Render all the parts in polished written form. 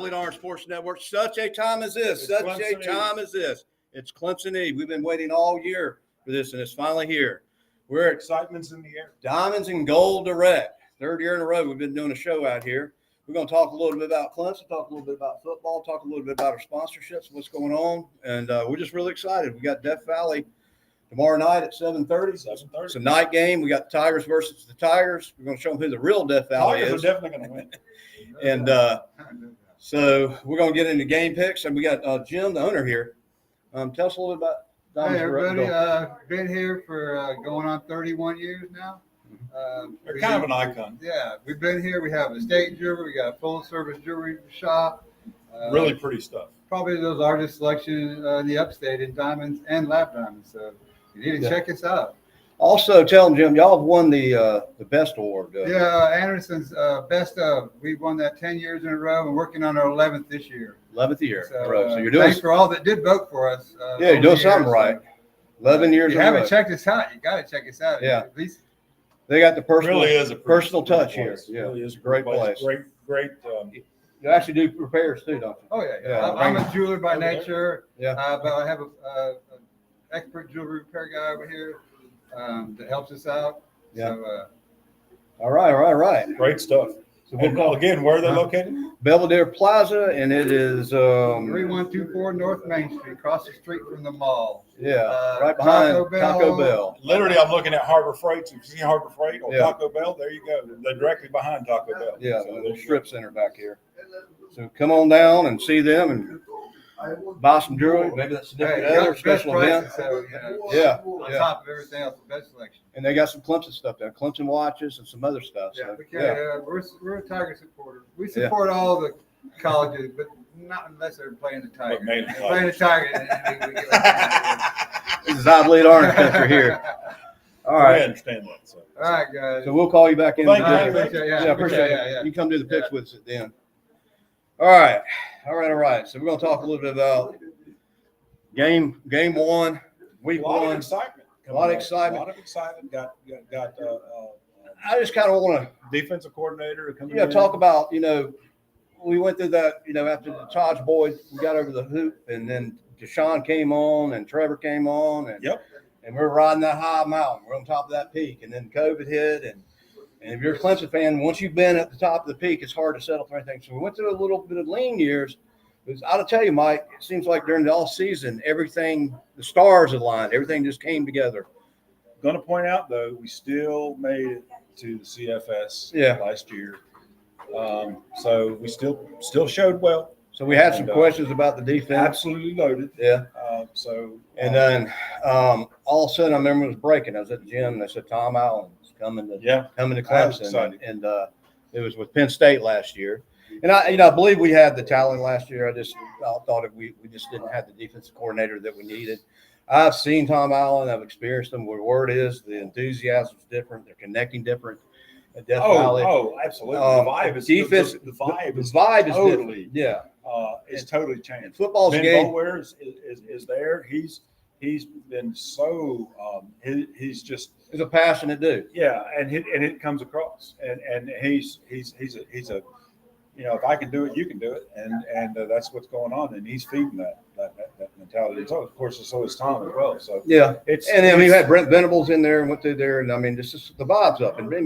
Lead Orange Sports Network. Such a time as this. It's Such Clemson a time as this. It's Clemson Eve. We've been waiting all year for this, and it's finally here. We're at Excitement's in the air. Diamonds and Gold Direct. Third year in a row we've been doing a show out here. We're going to talk a little bit about Clemson, talk a little bit about football, talk a little bit about our sponsorships, what's going on, and we're just really excited. We got Death Valley tomorrow night at 7:30. 7:30. It's a night game. We got the Tigers versus the Tigers. We're going to show them who the real Death Valley Tigers is. are definitely going to win. And so we're going to get into game picks, and we got Jim, the owner here. Tell us a little bit about Diamonds Hey, and Gold. everybody. Been here for going on 31 years now. They're kind of an icon. Yeah, we've been here. We have a state jewelry. We got a full-service jewelry shop. Really pretty stuff. Probably the largest selection in the upstate in diamonds and lab diamonds. So you need to Yeah. check us out. Also, tell them, Jim, y'all have won the best award. Yeah, Anderson's best of. We've won that 10 years in a row and working on our 11th this year. 11th year. So, So you're doing, thanks for all that did vote for us. yeah, you're over doing the something years. right. 11 years If you in a haven't row. checked us out, you got to check us out. Yeah. At least They got the It personal, really is a pretty personal great touch place. here. Yeah, It really is a great place. Great. You actually do repairs too, don't you? Oh yeah, Yeah, yeah. I'm a jeweler by nature. Yeah. But I have a expert jewelry repair guy over here that helps us out. Yeah. So, All right. Great stuff. So And we'll again, where are they located? Belvedere Plaza, and it is 3124 North Main Street, across the street from the mall. right behind Taco Taco Bell. Bell. Literally, I'm looking at Harbor Freight. So if you see Harbor Freight or Yeah. Taco Bell, there you go. They're directly behind Taco Bell. Yeah, So the there you strip center back here. So come on down and see them and buy some jewelry. Maybe that's a Hey, different you got other the best special event. prices, so, you know, Yeah, on yeah. top of everything else, the best selection. And they got some Clemson stuff there, Clemson watches and some other stuff. Yeah, So, we yeah. carry, we're a Tiger supporter. We support all the colleges, but not unless they're playing the Tiger. But mainly If they're playing the Tiger. Then we get This is I Lead Orange Country here. All I right. understand that. So. All right, guys. So we'll call you back in. Thank All right, you. appreciate it. Yeah, appreciate it. Yeah. You can come do the picks with us at the end. All right. So we're going to talk a little bit about game one, week A lot of one. excitement. A lot of excitement. A lot of excitement. Got I just kind of want to, defensive coordinator coming in. talk about, we went through that, after the Taj boys, we got over the hoop, and then Deshaun came on and Trevor came on, and Yep. and we're riding that high mountain. We're on top of that peak, and then COVID hit, and if you're a Clemson fan, once you've been at the top of the peak, it's hard to settle for anything. So we went through a little bit of lean years. Because I'll tell you, Mike, it seems like during the all season, everything, the stars aligned, everything just came together. Going to point out though, we still made it to the CFS Yeah. last year. So we still showed well. So we had some And, questions about the defense. Absolutely loaded. Yeah. And uh, then all of a sudden, I remember it was breaking. I was at the gym, and they said Tom Allen's coming to yeah, coming to I was Clemson, excited. and it was with Penn State last year. And I believe we had the talent last year. I thought we just didn't have the defensive coordinator that we needed. I've seen Tom Allen. I've experienced him. Where word is the enthusiasm's different. They're connecting different at Death Valley. Absolutely. The vibe is defense. The vibe The is vibe is totally different. Yeah. It's totally changed. And football's Ben game. Boulware is there. He's been so he's just He's a passionate dude. yeah, and it comes across, and he's a if I can do it, you can do it, and that's what's going on, and he's feeding that mentality. So of course, so is Tom as well. So Yeah. it's And then we had Brent Venables in there and went through there, and I mean, this is the vibes up. And Ben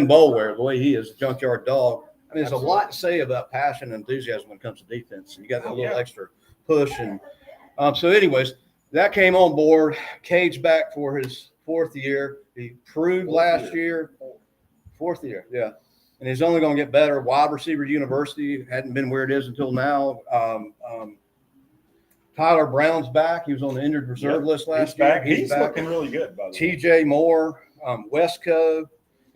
Boulware, the way he is, junkyard dog. I mean, there's a lot to say about passion and enthusiasm when it comes to defense. You got that little extra push, and so, anyways, that came on board. Cage back for his fourth year. He proved last year. Fourth year, yeah. And he's only going to get better. Wide receiver university hadn't been where it is until now. Tyler Brown's back. He was on the injured reserve list last he's back. year. He's looking really good, by the way. TJ Moore, Westco,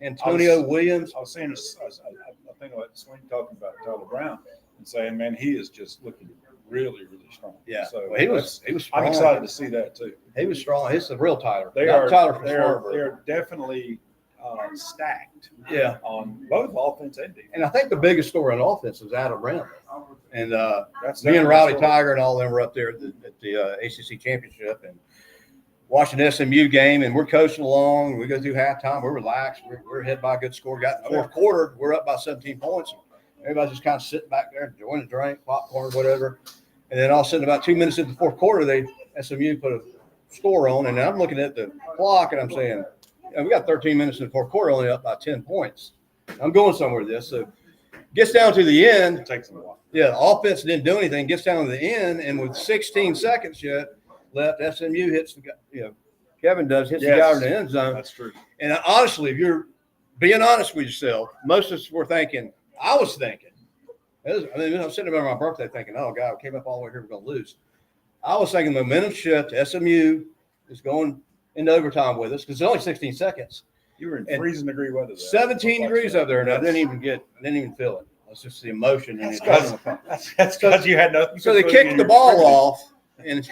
Antonio Williams. I was saying, I think about Swing talking about Tyler Brown and saying, man, he is just looking really, really strong. Yeah, So well, he was strong. I'm excited to see that too. He was strong. He's the real Tyler. They Not are Tyler from they're Spartanburg. definitely stacked Yeah. on both offense and defense. And I think the biggest story on offense is Adam Brown. And That's me and definitely Rowdy the story. Tiger and all them were up there at the ACC championship and watching the SMU game, and we're coaching along. We go through halftime. We're relaxed. We're ahead by a good score. Got in the fourth quarter. We're up by 17 points. Everybody's just kind of sitting back there, enjoying a drink, popcorn, whatever. And then all of a sudden, about 2 minutes into the fourth quarter, SMU put a score on, and I'm looking at the clock, and I'm saying, we got 13 minutes in the fourth quarter, only up by 10 points. I'm going somewhere with this. So gets down to the end. It takes them a while. Yeah, the offense didn't do anything. Gets down to the end, and with 16 seconds yet left, SMU hits the guy. Kevin hits the guy in the end zone. That's true. And honestly, if you're being honest with yourself, most of us were thinking. I was thinking. I was sitting there on my birthday thinking, "Oh God, we came up all the way here, we're going to lose." I was thinking momentum shift. SMU is going into overtime with us because it's only 16 seconds. You were in freezing degree weather. 17 degrees up there, and I didn't even feel it. It's just the emotion. That's because you had nothing. So they kicked the ball off, and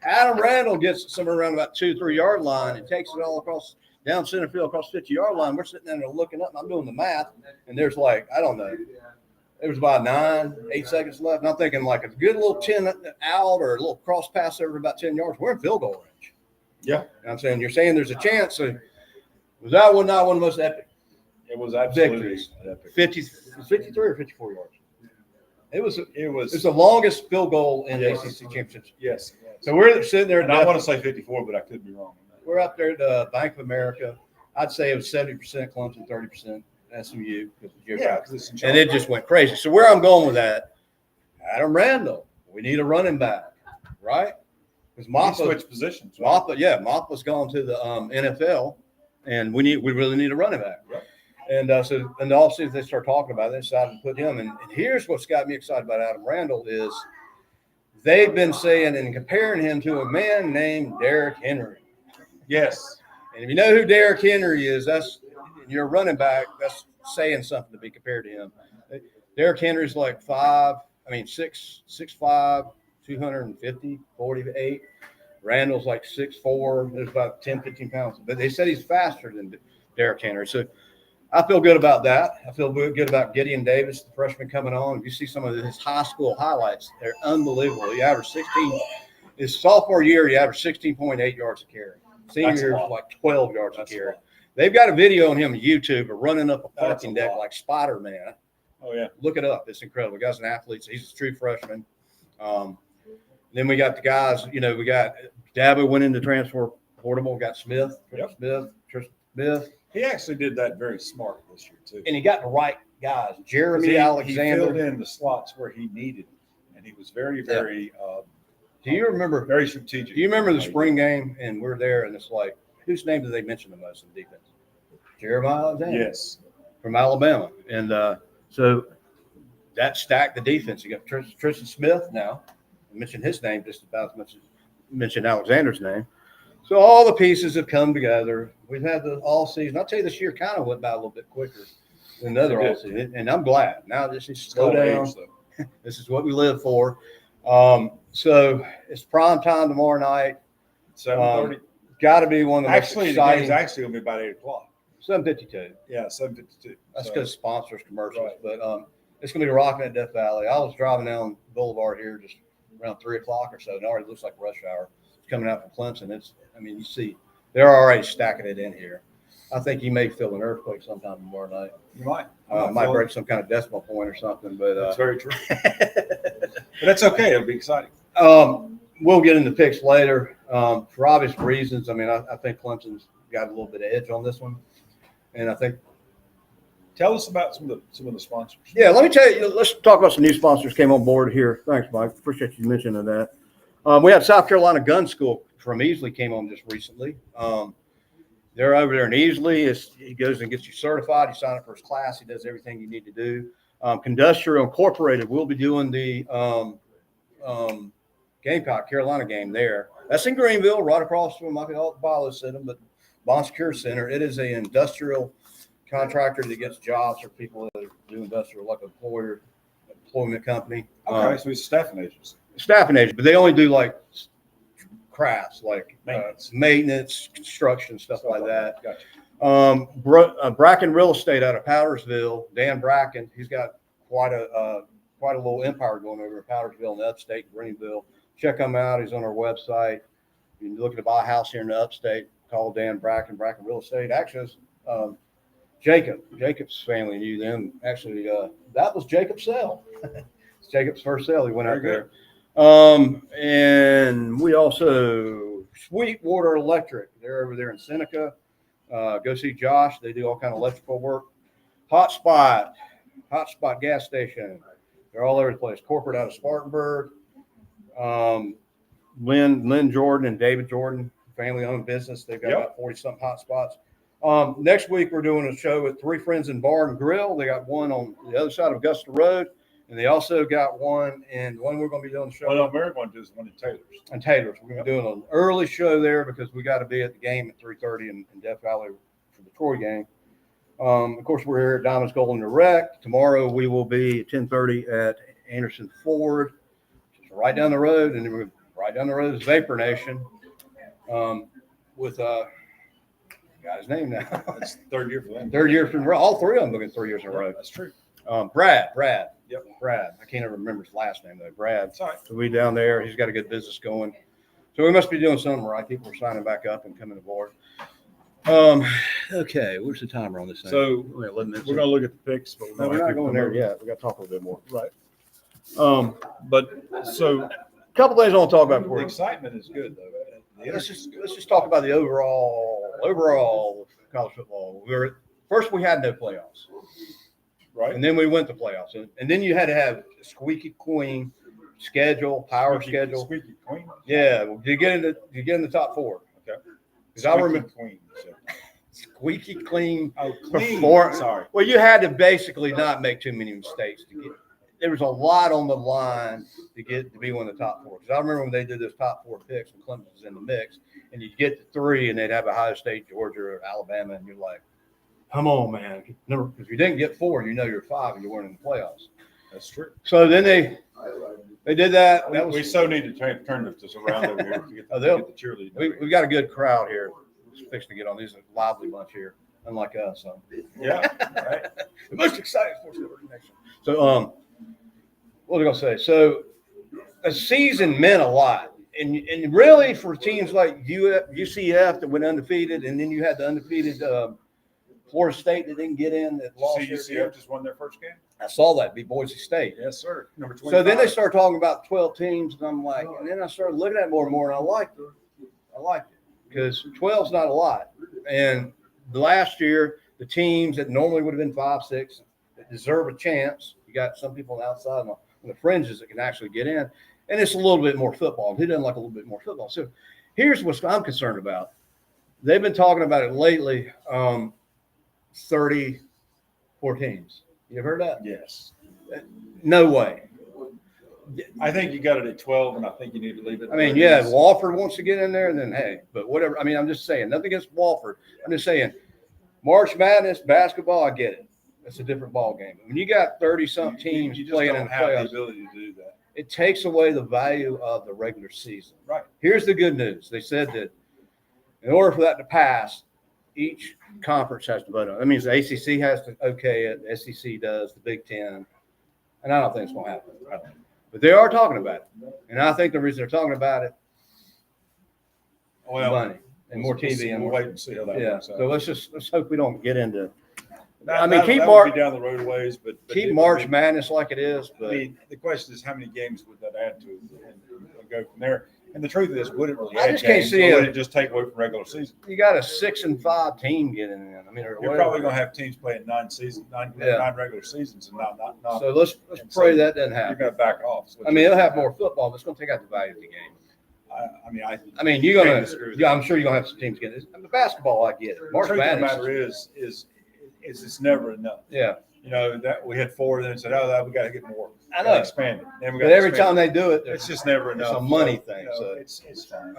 Adam Randall gets somewhere around about 2-3 yard line and takes it all across down center field across 50-yard line. We're sitting there looking up, and I'm doing the math, and there's I don't know. There was about 8 seconds left, and I'm thinking a good little 10 out or a little cross pass over about 10 yards. We're in field goal range. Yeah. I'm saying, you're saying there's a chance. So was that one not one of the most epic? It was absolutely victories. epic. 53 or 54 yards. It was It's the longest field goal in Yes. ACC championships. Yes. So we're sitting there. And I want to say 54, but I could be wrong. We're up there at Bank of America. I'd say it was 70% Clemson, 30% SMU. Because And it just went crazy. So where I'm going with that, Adam Randall, we need a running back, right? Because Moppa switched positions. Right? Moppa's gone to the NFL, and we really need a running back. Right. And so in the offseason, they start talking about it. They decided to put him. And here's what's got me excited about Adam Randall is they've been saying and comparing him to a man named Derrick Henry. Yes. And if you know who Derrick Henry is, that's your running back. That's saying something to be compared to him. Derrick Henry's like 6'5", 250, 48. Randall's like 6'4". There's about 10, 15 pounds. But they said he's faster than Derrick Henry. So I feel good about that. I feel good about Gideon Davis, the freshman coming on. If you see some of his high school highlights, they're unbelievable. He averaged 16. His sophomore year, he averaged 16.8 yards a carry. Senior year was like 12 yards a carry. They've got a video on him on YouTube of running up a parking deck like Spider-Man. Oh, yeah. Look it up. It's incredible. The guy's an athlete. So he's a true freshman. Then we got the guys, we got Dabo went into transfer portable. We got Smith, Tristan Smith. He actually did that very smart this year, too. And he got the right guys. Jeremy Alexander. He filled in the slots where he needed, and he was very, very do you remember? Very strategic. Do you remember the spring game? And we're there, and it's like, whose name did they mention the most in defense? Jeremiah Alexander. Yes. From Alabama. And so that stacked the defense. You got Tristan Smith now. I mentioned his name just about as much as mentioned Alexander's name. So all the pieces have come together. We've had the all season. I'll tell you, this year kind of went by a little bit quicker than the other all season. And I'm glad. Now this is slow down. This is what we live for. So it's prime time tomorrow night. 7:30. Got to be one of the most the exciting. game's actually going to be about 8 o'clock. 7:52. Yeah, 7:52. That's because sponsors commercials. Right. But it's going to be rocking at Death Valley. I was driving down Boulevard here just around 3 o'clock or so, and it already looks like rush hour. It's coming out from Clemson. You see, they're already stacking it in here. I think you may feel an earthquake sometime tomorrow night. You might. Might break some kind of decimal point or something. But that's very true. But that's okay. It'll be exciting. We'll get into picks later. For obvious reasons, I think Clemson's got a little bit of edge on this one. And I think. Tell us about some of the sponsors. Yeah, let me tell you. Let's talk about some new sponsors came on board here. Thanks, Mike. Appreciate you mentioning that. We had South Carolina Gun School from Easley came on just recently. They're over there in Easley. He goes and gets you certified. You sign up for his class. He does everything you need to do. Condustrial Incorporated will be doing the Gamecock Carolina game there. That's in Greenville, right across from Bio Center, but Bon Secure Center. It is an industrial contractor that gets jobs for people that do industrial, like employment company. Okay, so it's a staffing agency. Staffing agency, but they only do like crafts, like maintenance, construction, stuff like that. Gotcha. Bracken Real Estate out of Powdersville, Dan Bracken, he's got quite a little empire going over in Powdersville and the upstate, Greenville. Check him out. He's on our website. You're looking to buy a house here in the upstate, call Dan Bracken, Bracken Real Estate. Actually, Jacob's family knew them. Actually, that was Jacob's cell. It's Jacob's first cell. He went out Very there. And we also Sweetwater Electric. They're over there in Seneca. Go see Josh. They do all kind of electrical work. Hotspot gas station. They're all over the place. Corporate out of Spartanburg. Lynn Jordan and David Jordan, family-owned business. They've got about 40-something hotspots. Next week, we're doing a show with Three Friends in Bar and Grill. They got one on the other side of Augusta Road, and they also got one we're going to be doing the show. Well, no, Maryland is one in Taylor's. And Taylor's. We're going to be doing an early show there because we got to be at the game at 3:30 in Death Valley for the Troy game. Of course, we're here at Diamonds Golden Direct. Tomorrow, we will be at 10:30 at Anderson Ford, just right down the road, and then we're right down the road is Vapor Nation with got his name now. It's third year for them. Third year from all three of them looking 3 years in a row. That's true. Brad. Yep. Brad. I can't ever remember his last name though. Brad. That's all right. So we down there. He's got a good business going. So we must be doing something right. People are signing back up and coming aboard. Okay. Where's the timer on this thing? So We're 11 minutes. we're going to look at the picks, but No, we're not going there yet. We got to talk a little bit more. Right. But So a couple things I want to talk about the before. excitement is good, though. The Let's energy- just talk about the overall college football. First we had no playoffs, right? and then we went to playoffs, and then you had to have a squeaky clean schedule, power schedule. Squeaky Queen. Yeah, well, you get in the top four. Okay. Because I remember Queen. So. squeaky clean. Oh, clean. Perform- Sorry. Well, you had to basically not make too many mistakes to get. There was a lot on the line to be one of the top four. Because I remember when they did those top four picks when Clemson was in the mix, and you'd get to three, and they'd have Ohio State, Georgia, or Alabama, and you're like, "Come on, man!" Because if you didn't get four, you know you're five, and you weren't in the playoffs. That's true. So then they did that. That We was, so need to turn this around over here to get the cheerleading. we got a good crowd here. It's fixed to get on. These are a lively bunch here, unlike us. So. Yeah. Right. The most exciting sports network in the nation. So, what was I going to say? So, a season meant a lot. And really, for teams like UCF that went undefeated, and then you had the undefeated Florida State that didn't get in, that lost. UCF just won their first game? I saw that beat Boise State. Yes, sir. Number 25. So then they started talking about 12 teams, and I'm like, and then I started looking at it more and more, and I liked it because 12's not a lot. And last year, the teams that normally would have been 5, 6 that deserve a chance, you got some people on the outside on the fringes that can actually get in, and it's a little bit more football. Who doesn't like a little bit more football? So here's what I'm concerned about. They've been talking about it lately. 34 teams. You heard that? Yes. No way. I think you got it at 12, and I think you need to leave it. I mean, yeah, Wofford wants to get in there, then hey, but whatever. I mean, I'm just saying, nothing against Wofford. I'm just saying, March Madness basketball, I get it. It's a different ball game. When you got 30-something teams you just playing don't in the have playoffs, the ability to do that. it takes away the value of the regular season. Right. Here's the good news. They said that in order for that to pass, each conference has to vote on it. That means the ACC has to okay it, the SEC does, the Big Ten, and I don't think it's going to happen. But they are talking about it. And I think the reason they're talking about it, Well, money and more TV and we'll more. wait and see how that Yeah. works out. So let's hope we don't get into. That- I mean, that- keep that March would be down the road a ways, but keep March Madness like it is. I But mean, the question is, how many games would that add to it, and go from there? And the truth is, would it really I add just can't games, see or would it. it just take away from regular season? you got a 6-5 team getting in. I mean, or You're whatever. probably going to have teams playing nine regular seasons, and not. So let's pray that doesn't You're happen. going to back off. is what I mean, you're they'll have saying. more football, but it's going to take out the value of the game. I I mean, you're Can't gonna. disagree with Yeah, that. I'm sure you're gonna have some teams getting this. The basketball, I get it. the March truth of the Madness. matter is it's never enough. Yeah, You know that we had 4, then said, "Oh, we got to get more." I know. Expand it. Then we but gotta every expand time it. they do it, It's just never enough. it's a money So, thing, you know, so- it's fine.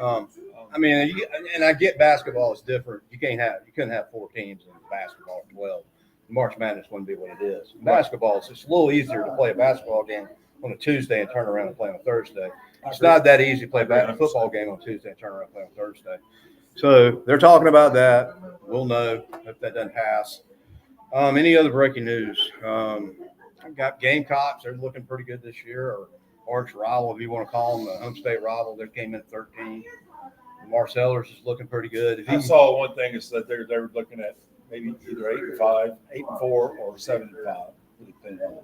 I mean, and I get basketball is different. You couldn't have 4 teams in basketball. 12. March Madness wouldn't be what it is. Basketball is just a little easier to play a basketball game on a Tuesday and turn around and play on a Thursday. It's not that easy to play a football game on Tuesday and turn around and play on Thursday. So they're talking about that. We'll know if that doesn't pass. Any other breaking news? I've got Gamecocks. They're looking pretty good this year, or arch rival, if you want to call them, the home state rival. They came in at 13. Marcellus is looking pretty good. I saw one thing is that they were looking at maybe either 8-5, 8-4, or 7-5, depending on.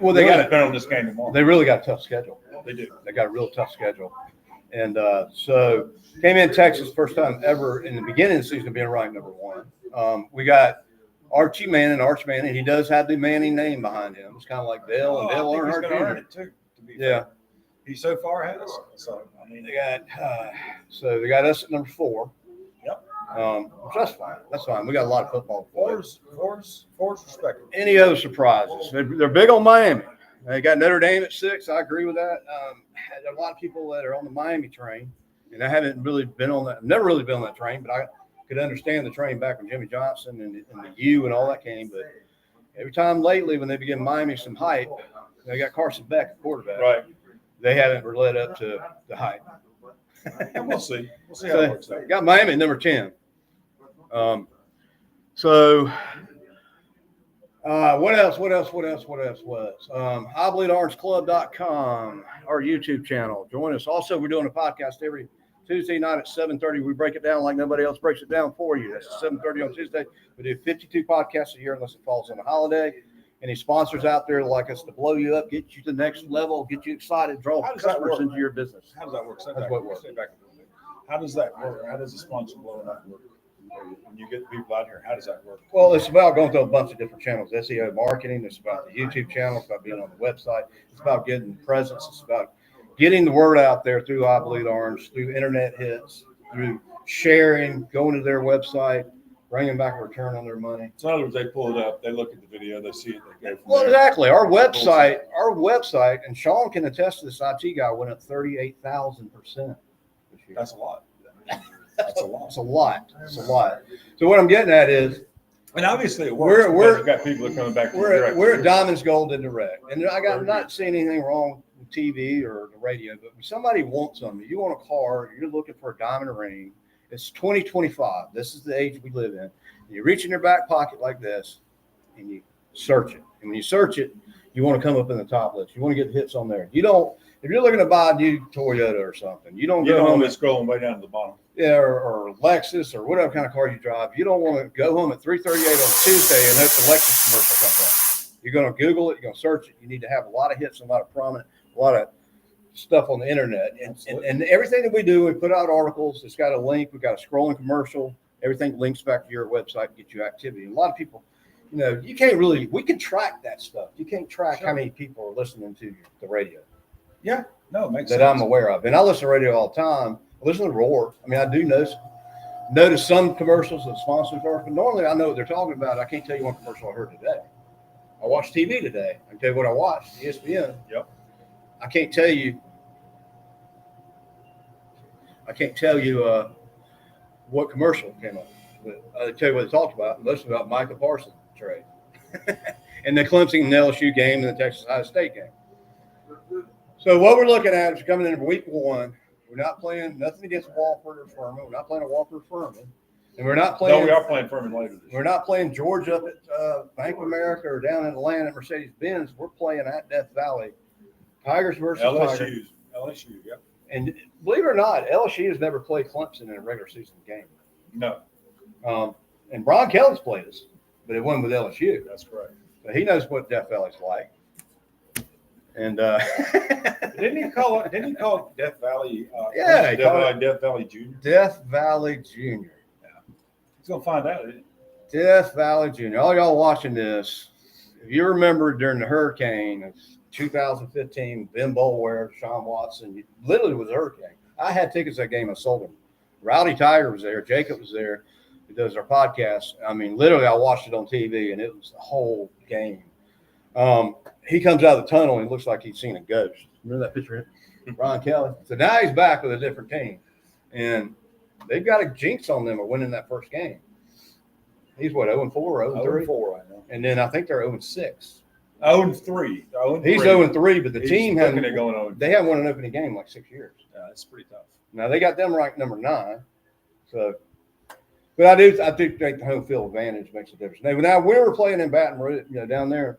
Well, they Really got depend on this game tomorrow. they really got a tough schedule. They do. They got a real tough schedule. And so came in Texas first time ever in the beginning of the season being ranked number one. We got Archie Manning, and he does have the Manning name behind him. It's kind of like Dale and Dale I think he's Earnhardt gonna earn Jr. it too. To be Yeah. fair. He so far has. So I mean, They got so they got us at number 4. Yep. Which that's fine. That's fine. We got a lot of football. To play. Four's respectable. Any other surprises? They're big on Miami. They got Notre Dame at 6. I agree with that. There are a lot of people that are on the Miami train, and I haven't really been on that. I've never really been on that train, but I could understand the train back when Jimmy Johnson and the U and all that came. But every time lately, when they begin Miami some hype, they got Carson Beck at quarterback. Right. They haven't led up to the hype. And we'll see. We'll see how it works out. Got Miami at number 10. So what else? HighBleedOrangeClub.com, our YouTube channel. Join us. Also, we're doing a podcast every Tuesday night at 7:30. We break it down like nobody else breaks it down for you. That's 7:30 on Tuesday. We do 52 podcasts a year unless it falls on a holiday. Any sponsors out there like us to blow you up, get you to the next level, get you excited, draw How does that customers work? into your business. How does that work? Stay That's back, what works. stay back a little bit. How does that work? How does the sponsor blowing up work? When you get people out here, how does that work? Well, it's about going through a bunch of different channels. SEO marketing. It's about the YouTube channel. It's about being on the website. It's about getting presence. It's about getting the word out there through I Bleed Orange, through internet hits, through sharing, going to their website, bringing back a return on their money. So in other words, they pull it up, they look at the video, they see it, they go from Well, there. exactly. Our website, and Sean can attest to this, IT guy went up 38,000% this year. That's a lot. That's a lot. It's a lot. It's a lot. So what I'm getting at is And obviously it works. We're- because you've got people that are coming back. from we're direct. at Diamonds Gold and Direct, and I'm not seeing anything wrong with TV or the radio, but when somebody wants something, you want a car, you're looking for a diamond ring. It's 2025. This is the age we live in. You reach in your back pocket like this, and you search it. And when you search it, you want to come up in the top list. You want to get hits on there. You don't. If you're looking to buy a new Toyota or something, you don't You go don't home want to scrolling way down to the bottom. or Lexus or whatever kind of car you drive. You don't want to go home at 3:38 on Tuesday and hope the Lexus commercial comes on. You're going to Google it. You're going to search it. You need to have a lot of hits, a lot of prominent, a lot of stuff on the internet. And everything that we do, we put out articles. It's got a link. We've got a scrolling commercial. Everything links back to your website and get you activity. And a lot of people, you can't really, we can track that stuff. You can't track how many people are listening to the radio Yeah, no, it makes that sense. I'm aware of. And I listen to radio all the time. I listen to Roar. I mean, I do notice some commercials that sponsors are, but normally I know what they're talking about. I can't tell you one commercial I heard today. I watched TV today. I can tell you what I watched, ESPN. Yep. I can't tell you what commercial came up, but I'll tell you what they talked about. Mostly about Micah Parsons trade and the Clemson and LSU game and the Texas Ohio State game. So what we're looking at is coming into week 1. We're not playing nothing against Wofford or Furman. We're not playing a Wofford Furman, and we're not playing. No, we are playing Furman later this We're year. not playing Georgia up at Bank of America or down in Atlanta at Mercedes-Benz. We're playing at Death Valley. Tigers versus Tigers. LSU, yep. And believe it or not, LSU has never played Clemson in a regular season game. No, And Brian Kelly's played us, but it wasn't with LSU. that's correct. So he knows what Death Valley's like. And Didn't he call it Death Valley? Yeah, he called it- Death Valley Junior. Death Valley Junior. He's gonna find out. Isn't he? Death Valley Junior. All y'all watching this, if you remember during the hurricane of 2015, Ben Boulware, Sean Watson, it literally was a hurricane. I had tickets to that game. I sold them. Rowdy Tiger was there. Jacob was there. He does our podcast. I mean, literally, I watched it on TV, and it was the whole game. He comes out of the tunnel, and it looks like he's seen a ghost. Remember that picture of Brian Kelly? So now he's back with a different team, and they've got a jinx on them of winning that first game. He's what, 0-4, 0-3? 0-4 right now. And then I think they're 0-6. 0-3. 0-3. He's 0-3, but the He's team looking hasn't. at going 0-3. They haven't won an opening game in like 6 years. Yeah, it's pretty tough. Now they got them ranked number 9. So, but I do think the home field advantage makes a difference. Now we were playing in Baton Rouge, down there.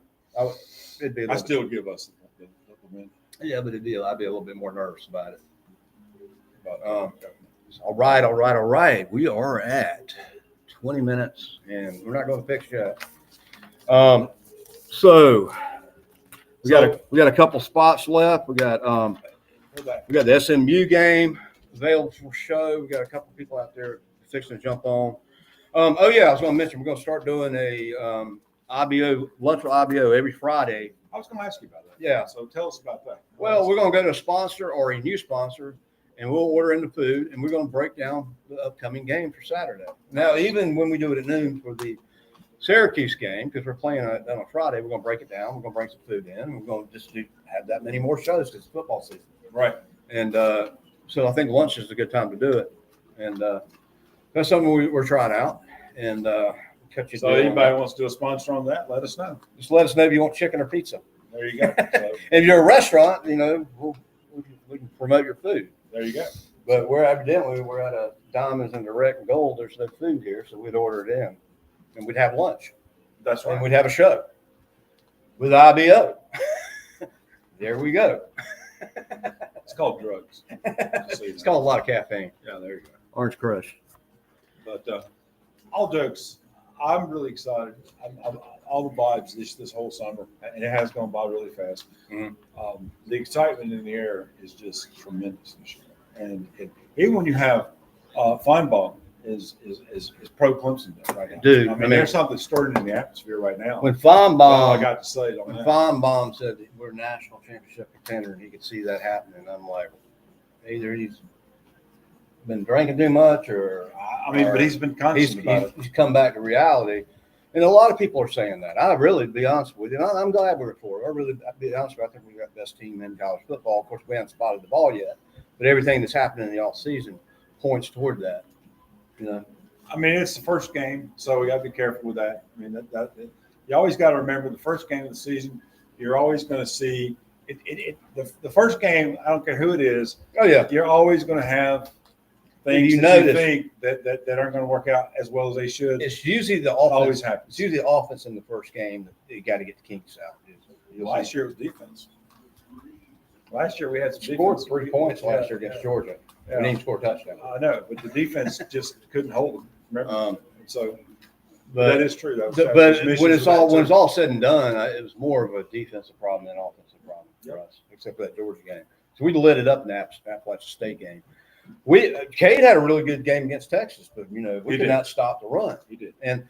It'd be a I little still give us the win. yeah, but I'd be a little bit more nervous about it. But, All right. We are at 20 minutes, and we're not going to fix yet. So we got a couple spots left. We got the SMU game available for show. We got a couple people out there fixing to jump on. Oh yeah, I was going to mention we're going to start doing a IBO lunch with IBO every Friday. I was going to ask you about that. Yeah. So tell us about that. Well, we're going to go to a sponsor or a new sponsor, and we'll order in the food, and we're going to break down the upcoming game for Saturday. Now, even when we do it at noon for the Syracuse game, because we're playing on a Friday, we're going to break it down. We're going to bring some food in, and we're going to just have that many more shows because it's football season. Right. And so I think lunch is a good time to do it. And that's something we're trying out. And catch you. So anybody wants to do a sponsor on that, let us know. Just let us know if you want chicken or pizza. There you go. So, If you're a restaurant, we can promote your food. there you go. But we're at a Diamonds and Direct and Gold. There's no food here, so we'd order it in, and we'd have lunch, That's and right. we'd have a show with IBO. There we go. It's called drugs. It's called a lot of caffeine. Yeah, there you go. Orange Crush. But all jokes, I'm really excited. All the vibes this whole summer, and it has gone by really fast. Mhm. The excitement in the air is just tremendous this year. And even when you have Feinbaum is pro Clemson right now. Dude, I mean, there's something stirring in the atmosphere right now. When That's all I Feinbaum, got to say on when that. Feinbaum said that we're a national championship contender, and he could see that happening, I'm like, either he's been drinking too much, or I mean, but he's been constant about it. he's come back to reality. And a lot of people are saying that. I really, to be honest with you, and I'm glad we're at 4. I'll be honest with you, I think we got the best team in college football. Of course, we haven't spotted the ball yet, but everything that's happening in the off season points toward that. You know, I mean, it's the first game, so we got to be careful with that. I mean, that you always got to remember the first game of the season. You're always going to see the first game. I don't care who it is. oh yeah, You're always going to have things You that you notice- think that aren't going to work out as well as they should. it's usually the It offense. always happens. It's usually the offense in the first game that you got to get the kinks out. Last year was defense. Last year we had some Scored defense. 3 points last year Yeah, against Georgia. yeah. We didn't score a touchdown. I know, but the defense just couldn't hold them. Remember? So But that is true. That was but missions when it's with all that, when it's too. all said and done, it was more of a defensive problem than an offensive problem for us, except for that Georgia game. So we lit it up in the Appalachian State game. Cade had a really good game against Texas, but we He could did. not stop the run. He did. And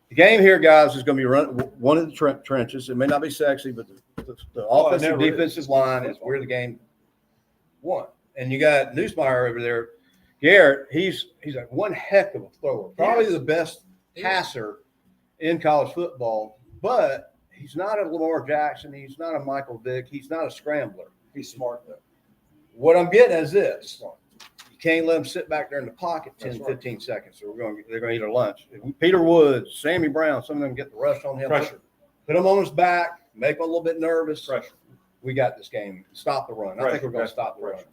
the game here, guys, is going to be one of the trenches. It may not be sexy, but the Oh, it offensive never is. defensive line is where the game won. And you got Newsmeyer over there. Garrett, he's like one heck of a thrower, probably the best passer in college football, but he's not a Lamar Jackson. He's not a Michael Vick. He's not a scrambler. He's smart though. What I'm getting is He's this. smart. You can't let them sit back there in the pocket 10, That's right. 15 seconds. So they're going to eat their lunch. Peter Woods, Sammy Brown, some of them get the rush on him. Pressure. Put him on his back, make him a little bit nervous. Pressure. We got this game. Stop the run. I think we're going to stop the run.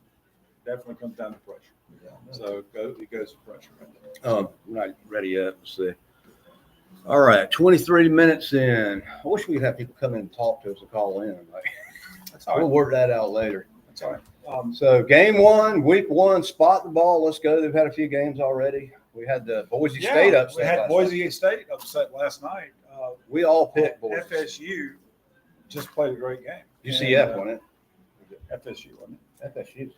Definitely comes down to pressure. So it goes to pressure right there. We're not ready yet. Let's see. All right, 23 minutes in. I wish we'd have people come in and talk to us and call in. Like, That's all we'll right. work that out later. That's all right. So game 1, week 1, spot the ball. Let's go. They've had a few games already. We had the Boise State upset. We had last Boise night. State upset last night. We all picked Boise. FSU just played a great game. UCF And, won it. FSU, wasn't FSU.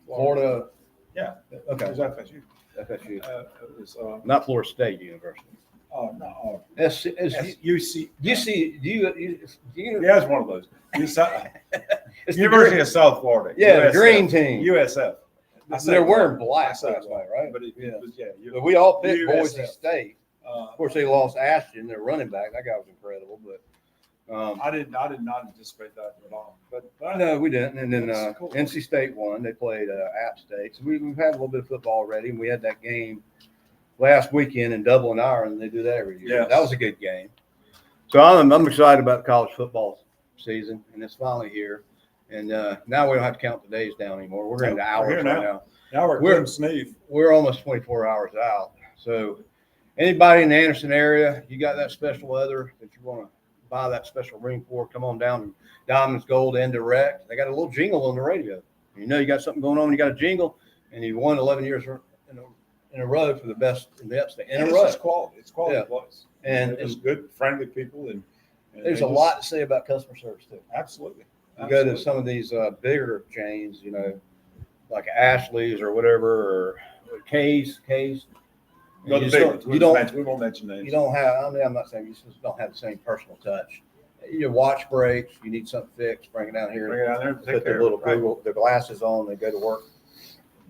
Florida. Yeah. it? Okay. It was FSU. FSU. It was Not Florida State University. no, UC. UC. You Yeah, it's one of those. it's the University green- of South Florida. Yeah, the USF. green team. USF. I said They're it wearing wrong. black I said it last night, wrong. right? But it was, But we all picked USF. Boise State. Of course, they lost Ashton, their running back. That guy was incredible. But I did not anticipate that at all. But no, we didn't. And then That's cool. NC State won. They played App State. So we've had a little bit of football already. And we had that game last weekend in Dublin, Ireland. They do that every year. Yes. That was a good game. So I'm excited about the college football season, and it's finally here. And now we don't have to count the days down anymore. We're into Nope, we're hours here right now. now. now we're We're- Clem Sneeve. We're almost 24 hours out. So anybody in the Anderson area, you got that special weather that you want to buy that special ring for, come on down to Diamonds Gold and Direct. They got a little jingle on the radio. You know you got something going on, you got a jingle, and you won 11 years in a row for the best in the upstate in And a it's row. just quality. It's quality Yeah. place. And They're just good, friendly people, and there's they a just- lot to say about customer service too. Absolutely. You go to some of these bigger chains, you know, like Ashley's or whatever, or K's. Go to You the big just ones. don't- We won't mention names. You don't have. I mean, I'm not saying you just don't have the same personal touch. Your watch breaks. You need something fixed. Bring it down here. Bring it down there and take Put the care of little it. Right. Google, the glasses on. They go to work.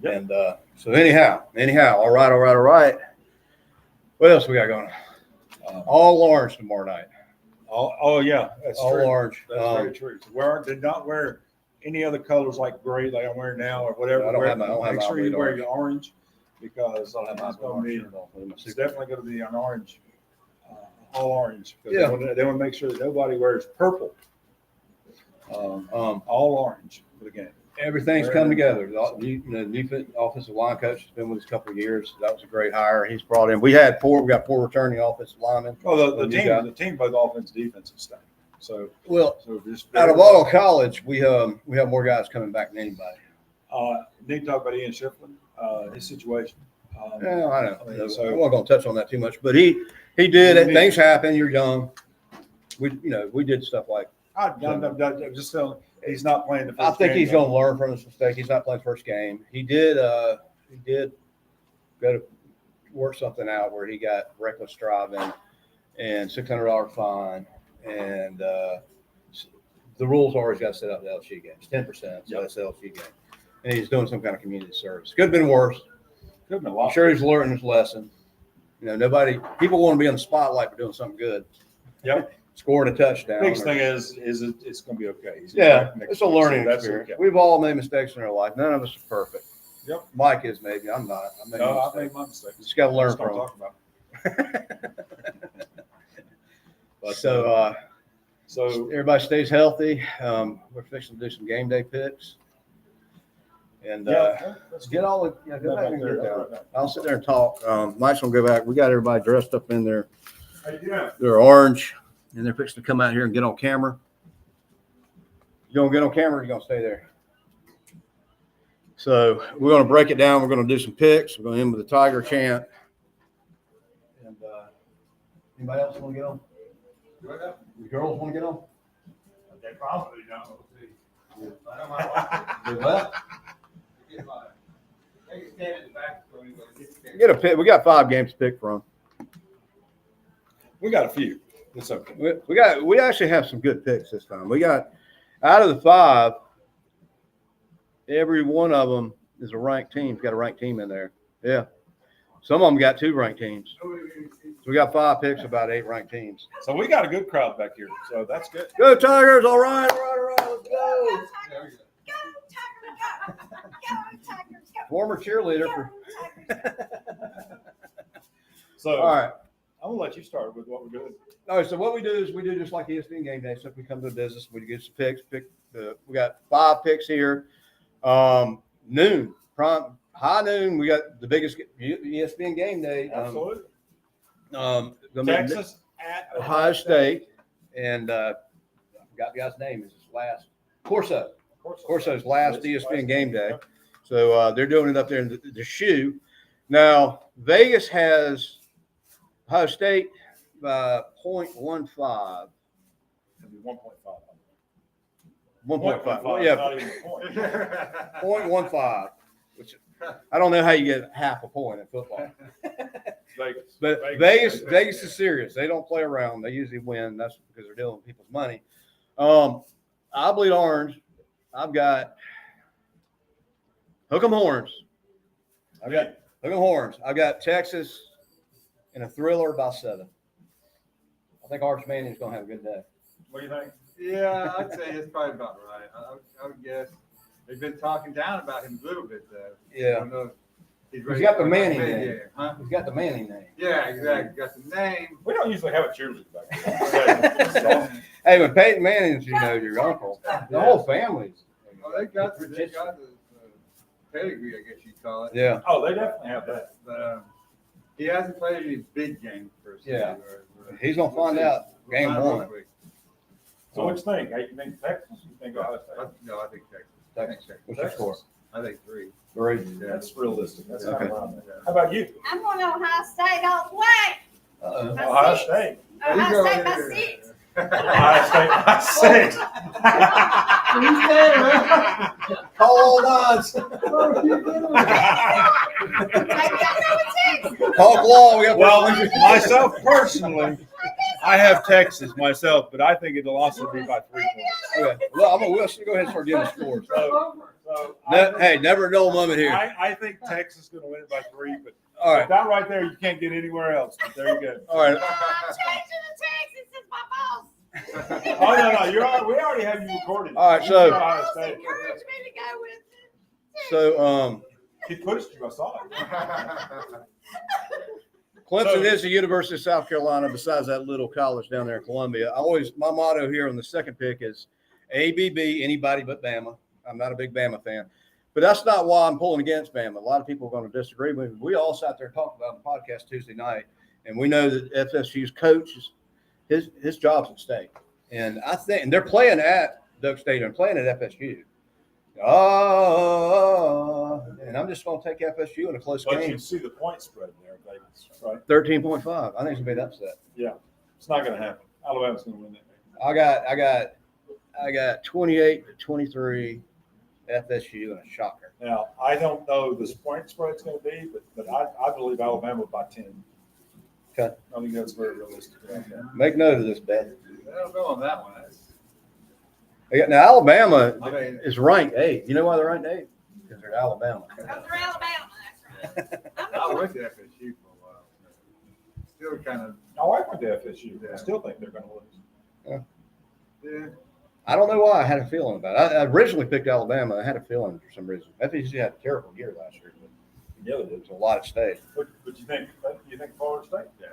Yep. And so anyhow. All right. What else we got going? All orange tomorrow night. Oh yeah, that's All true. orange. That's very true. So did not wear any other colors like gray, like I'm wearing now, or whatever. I don't have my Make sure you bleed wear orange. your orange, because I'll have my it's gonna be. orange shirt on with my It's super- definitely going to be an orange, all orange. 'Cause Yeah. They want to make sure that nobody wears purple. All orange for the game. Everything's come together. The new offensive line coach has been with us a couple of years. That was a great hire. He's brought in. We got four returning offensive linemen. Well, Well, the team, both offense, defensive staff. So Well, just out of all college, we have more guys coming back than anybody. Need to talk about Ian Shiflin, his situation. Yeah, I know. I mean, I'm so- not going to touch on that too much, but he did it. Things happen. You're young. We did stuff like. I'm just telling. He's not playing the first I think game, he's though. going to learn from his mistake. He's not playing first game. He did go to work something out where he got reckless driving and $600 fine, and the rules always got set up the LSU game. It's 10%, so Yep. that's the LSU game. And he's doing some kind of community service. Could have been worse. Could have been a I'm lot. sure he's learning his lesson. People want to be on the spotlight for doing something good. Yep. Scoring a touchdown. Biggest thing is it's going to be okay. He's Yeah, back next it's a week, so learning that's experience. okay. We've all made mistakes in our life. None of us are perfect. Yep. Mike is maybe. I'm not. I made No, a I mistake. made my mistakes. Just got to learn Just don't from talk about them. But, So everybody stays healthy. We're fixing to do some game day picks. And let's get all the, go back and get there. that. I'll sit there and talk. Mike's gonna go back. We got everybody dressed up in their How you doing? orange, and they're fixing to come out here and get on camera. You gonna get on camera or you gonna stay there? So we're gonna break it down. We're gonna do some picks. We're gonna end with the Tiger chant. And anybody else wanna get on? The girls wanna get on? They probably don't. Do what? Get a pick. We got 5 games to pick from. We got a few. It's okay. We actually have some good picks this time. We got out of the 5, every one of them is a ranked team. Got a ranked team in there. Yeah. Some of them got 2 ranked teams. So we got 5 picks, about 8 ranked teams. So we got a good crowd back here. So that's good. Go Tigers! All right, let's go. Former cheerleader for. So All right. I'm gonna let you start with what we're doing. All right, so what we do is we do just like ESPN Game Day. So if we come to the business, we get some picks. We got 5 picks here. Noon, high noon. We got the biggest ESPN Game Day. Absolutely. Gonna be Texas at Ohio State, and I forgot the guy's name. Is his last Corso's last ESPN Game Day. So they're doing it up there in the shoe. Now Vegas has Ohio State by 0.15. 1.5. 1.5. Yeah, Not even a point. 0.15. Which I don't know how you get half a point in football. Vegas. But Vegas is serious. They don't play around. They usually win. That's because they're dealing with people's money. I bleed orange. I've got hook 'em horns. I've got Texas in a thriller by 7. I think Arch Manning's going to have a good day. What do you think? Yeah, I'd say it's probably about right. I would guess they've been talking down about him a little bit though. I Yeah. don't know if He's got the Manning Yeah, name. huh? He's got the Manning name. Yeah, exactly. Got the name. We don't usually have a cheerleader back there. Hey, when Peyton Manning's, your uncle, the whole family's. Oh, they got the pedigree, I guess you'd call it. Yeah. Oh, they definitely have that. But he hasn't played any big games per se. Yeah. He's going to find out game find out 1. real quick. So what you think? Hey, you think Texas? You think Ohio State? No, I think Texas. Texas. What's your score? I think 3. Three. Yeah. That's realistic. That's Okay. kind of around there. How about you? I'm going Ohio State all the way. Uh-oh. Ohio State. Ohio State by 6. Ohio State by 6. Call all odds. Maybe I know it's Talk law. We got Well, myself personally, I have Texas myself, but I think it'll also be by 3 points. Okay. Well, we'll go ahead and start giving scores. So Hey, never a dull moment here. I think Texas is going to win it by 3, but All right. that right there, you can't get anywhere else. But there you go. All right. I'm changing the Texas. It's my boss. Oh no, we already have you recorded. All right, You so- said Ohio Boss State. encouraged me to go with it. So, He pushed you. I saw it. Clemson is the University of South Carolina. Besides that little college down there in Columbia, my motto here on the second pick is ABB, anybody but Bama. I'm not a big Bama fan, but that's not why I'm pulling against Bama. A lot of people are going to disagree with me. We all sat there and talked about it on the podcast Tuesday night, and we know that FSU's coach is his job's at stake. And I think, and they're playing at Duck Stadium, playing at FSU. And I'm just going to take FSU in a close But game. you see the point spread there, Vegas, right? 13.5. I think it's gonna be an upset. It's not going to happen. Alabama's going to win that game. I got 28-23 FSU and a shocker. Now, I don't know this point spread's going to be, but I believe Alabama by 10. Okay. I think that's very realistic. Make note of this, Ben. I don't know on that one. Now Alabama I mean, is ranked 8. You know why they're ranked 8? Because they're Alabama. Because they're Alabama. That's right. I went to FSU for a while. Still kind of, I like the FSU. I still think they're going to lose. yeah. I don't know why I had a feeling about it. I originally picked Alabama. I had a feeling for some reason. FSU had a terrible year last year, but Yeah, they there did. was a lot at stake. But you think Florida State? Yeah.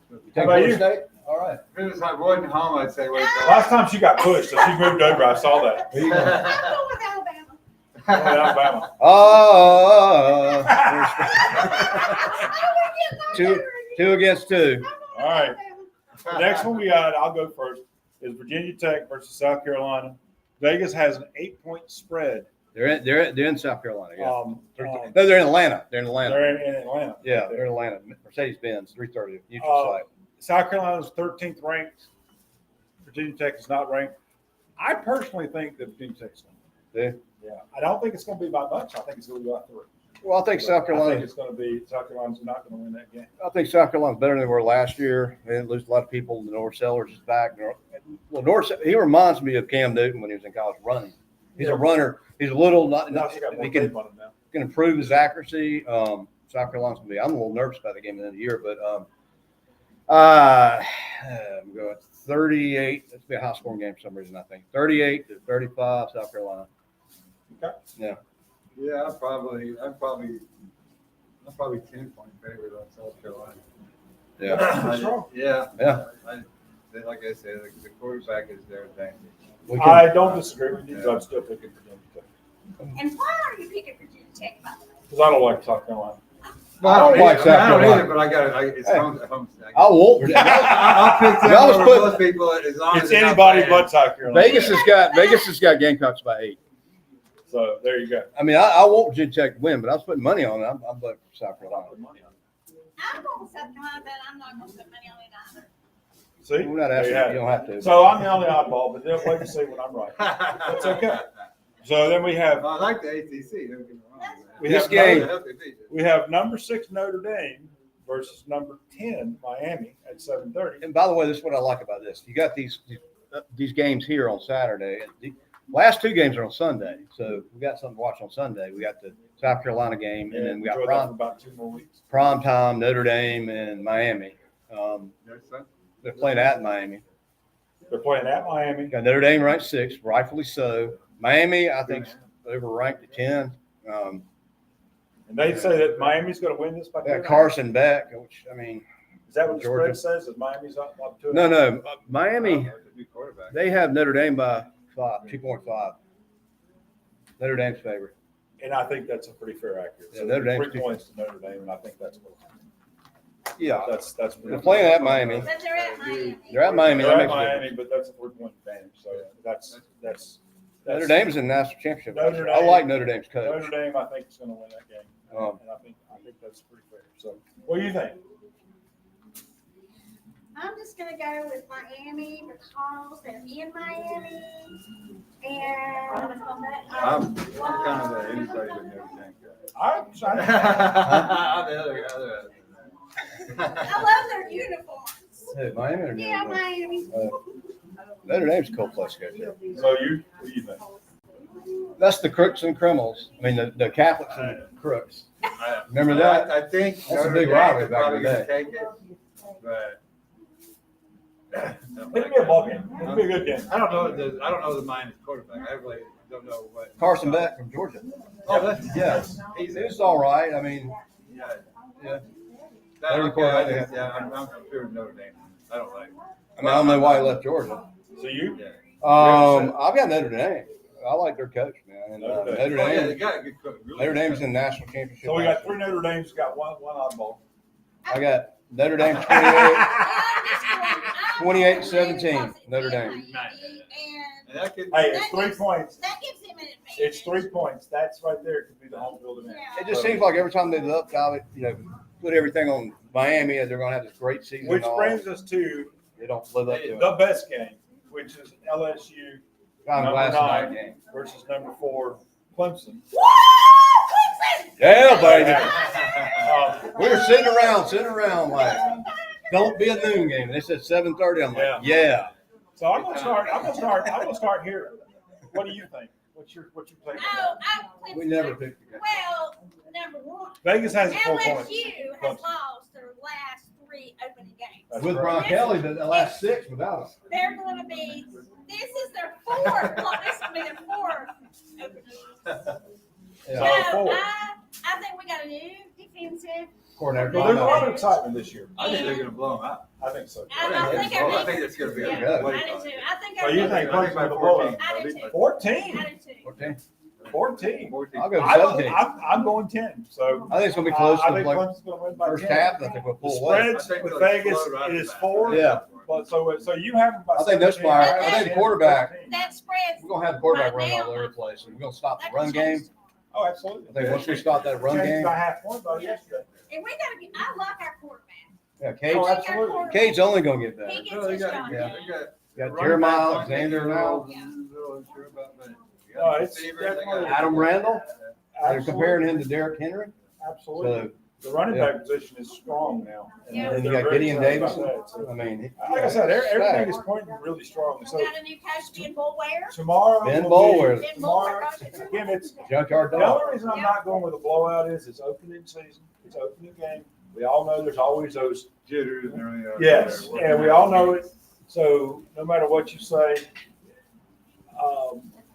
You How think about Florida you? State? All right. If I wasn't home, I'd say, wait. Last time she got pushed, so she moved over. I saw that. I'm going with Alabama. Alabama. Oh, I Two- 2 against 2. All right. The next one we got, I'll go first, is Virginia Tech versus South Carolina. Vegas has an 8-point spread. They're in South Carolina. Yeah. No, No, they're in Atlanta. They're in Atlanta. they're in Atlanta. Yeah, they're in Atlanta. Mercedes-Benz, 330 neutral site. South Carolina's 13th ranked. Virginia Tech is not ranked. I personally think that Virginia Tech's going to. Yeah. Yeah. I don't think it's going to be by much. I think it's going to be by 3. Well, I think South I think Carolina. it's going to be South Carolina's not going to win that game. I think South Carolina's better than they were last year. They didn't lose a lot of people. The North Sellers is back. He reminds me of Cam Newton when he was in college running. He's a runner. He's a little Now she got more he can tape on him now. improve his accuracy. South Carolina's gonna be. I'm a little nervous about the game at the end of the year, but I'm going 38. It's be a high scoring game for some reason. I think 38-35 South Carolina. Okay. Yeah. Yeah, I'm probably 10-point favorite on South Carolina. Yeah. What's wrong? Yeah. Yeah. Like I said, the quarterback is their advantage. We can- I don't disagree with you, but I'm still picking Virginia Tech. And why are you picking Virginia Tech, by the way? Because I don't like South Carolina. I don't like South I don't Carolina. either, but I got it. It's Hey. home. I won't. I'll pick them Y'all was over putting- most people as long as It's they're not anybody bad. but South Carolina. Vegas has got Gamecocks by 8. So there you go. I mean, I want Virginia Tech to win, but I was putting money on it. I'm voting for South Carolina. I'm going with South Carolina, but I'm not going to put money on it either. See? We're not There asking. you have You it. don't have to. So I'm the only oddball, but they'll wait to see when I'm right. That's okay. So then we have I like the ACC. Don't get me wrong. We This have game- we have number 6 Notre Dame versus number 10 Miami at 7:30. And by the way, this is what I like about this. You got these games here on Saturday. The last 2 games are on Sunday, so we got something to watch on Sunday. We got the South Carolina game, and then we got enjoy that for about 2 more weeks. prime time Notre Dame and Miami. They're playing at Miami. They're playing at Miami. Got Notre Dame ranked 6, rightfully so. Miami, I think, is overranked at 10. And they say that Miami's going to win this by 2. Got Carson Beck, which I mean, Is that what the Georgia. spread says? That Miami's up 2? no, Miami. Quarterback. They have Notre Dame by 2.5. Notre Dame's favorite. And I think that's a pretty fair accuracy. Yeah, Notre Dame's 3 points to Notre Dame, and I think that's what. Yeah, That's they're playing at Miami. But they're at Miami. They're at Miami. They're That at makes a difference. Miami, but that's a 3-point advantage. So that's Notre Dame's in the national championship. Notre I Dame- like Notre Dame's coach. Notre Dame, I think, is going to win that game, and I think that's pretty fair. So, what do you think? I'm just gonna go with Miami because they're in Miami and. I'm kind of anybody with Notre Dame guy. I'm The other. I love their uniforms. Hey, Miami or Yeah, Notre Dame? Miami. Notre Dame's a cool place to go to. So what do you think? That's the crooks and criminals. I mean, the Catholics and the crooks. Remember that? I think That's a Notre big Dame rivalry is back in probably the gonna day. take it, but. It'll be a ball game. It'll be a good game. I don't know the Miami quarterback. I really don't know what. Carson Beck from Georgia. Oh, that's, Yeah, he's all right. I mean, yeah. Yeah. That, Every okay, quarterback yeah, I'm sure Notre Dame. I don't like. I don't know why he left Georgia. So you? Yeah. I've got Notre Dame. I like their coach, man. And, Notre Dame. Notre Oh, yeah, they Dame. got a good coach. Really Notre Dame's good. in the national championship. So we got 3 Notre Dames, got one oddball. I got Notre Dame 28-17, Notre Dame. And And that could, Hey, it's 3 points. that gives him an advantage. It's 3 points. That's right there. Could be the home field advantage. Yeah. It just seems like every time they look, put everything on Miami, and they're going to have this great season. Which and all. brings us to They don't live up to it. the best game, which is LSU I'm number last night 9 game. versus number 4 Clemson. Woo! Clemson! Yeah, baby. We were sitting around like, don't be a noon game. They said 7:30. I'm like, yeah. So I'm gonna start here. What do you think? What's your take? Oh, Clemson. We never picked the game. Well, number one, Vegas has 4 points. LSU has lost their last 3 opening games. That's With right. Brian Kelly, but the last 6 without him. They're going to be. This is their 4th. Well, this will be their 4th opening. Yeah. So, So 4. I think we got a new defensive. Coordinator. Well, there's a lot of excitement this year. I think they're going to blow them out. I think so. I think I think it's going to be a Yeah, good way. I do too. I think So our you think defense- Clemson by will blow 14. it? I do too. 14. I do too. 14. 14. 14. I'll go I'm 17. going 10. So I think it's going to be close I to think like Clemson's going to win by first 10. half. I think we'll The pull away. spreads I think with they'll Vegas explode right is back. 4. Yeah. But so you have them by I think that's 17. why- I think the quarterback- 14. That spreads. We're going to have the quarterback Right run all now, over the place. And we're going to stop the that run can change. game. Oh, absolutely. I think once we stop that run Changed game, by half point by yesterday. And we got to be. I like our quarterback. yeah, Oh, Cage, absolutely. Cage's only going to get better. He You gets No, they his got, shot. Yeah. they got got running Jeremiah backs, Alexander now. Yeah. Little unsure about that. You No, got it's receivers, they definitely- got- Adam Randall. They're Absolutely. comparing him to Derrick Henry. Absolutely. So, The running yeah. back position is strong now. Yeah. and you they're got very Gideon excited about Davis. that, so. I mean, Like I said, everything is stacked. pointing really strong. We So got a new coach, Ben Boulware. tomorrow. Ben will Boulware. be- Ben Tomorrow, Boulware. again, it's Junkyard the Dog. only reason I'm not going with a blowout is it's opening season. It's opening game. We all know there's always those. Jitters and everything. else. Yes, They're and we all know it. So no matter what you say,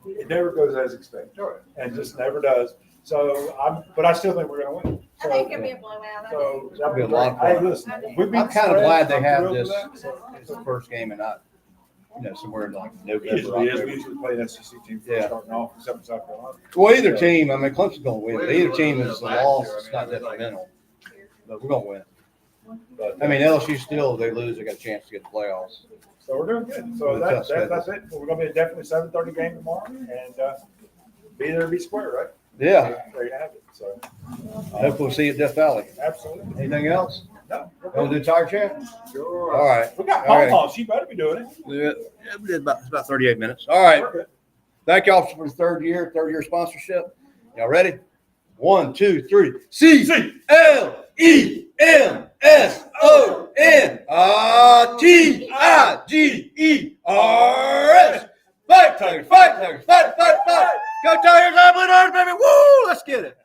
it never goes as expected, Sure. and just never does. So but I still think we're going to win. I think it'll be a blowout. I do. So that'll Be be a lot of great. Hey, fun. listen, we beat I'm kind of the glad spread. they I'm have thrilled this. with that. It's the first game and not, somewhere in like Usually November. is. We October. usually play an SEC team first Yeah. starting off, except in South Carolina. Well, either team. I mean, Clemson's going to win. But either team is a Last year, loss. I It's mean, not it was like- detrimental. But we're going to win. But, I mean, LSU still, if they lose, they got a chance to get the playoffs. so we're doing good. So that's it. We're going to be a definitely 7:30 game tomorrow, and be there, be square, right? Yeah. There you have it. So Hopefully we'll see you at Death Valley. absolutely. Anything else? No, we're Want good. to do Tiger Champ? Sure. All right. We got All right. pom-poms. You better be doing it. Yeah, we did it's about 38 minutes. All right. We're good. Thank y'all for the third year sponsorship. Y'all ready? 1, 2, 3. CLEMSON. Fight Tigers, fight Tigers, fight, fight, fight. Go Tigers, I believe ours, baby. Woo, let's get it.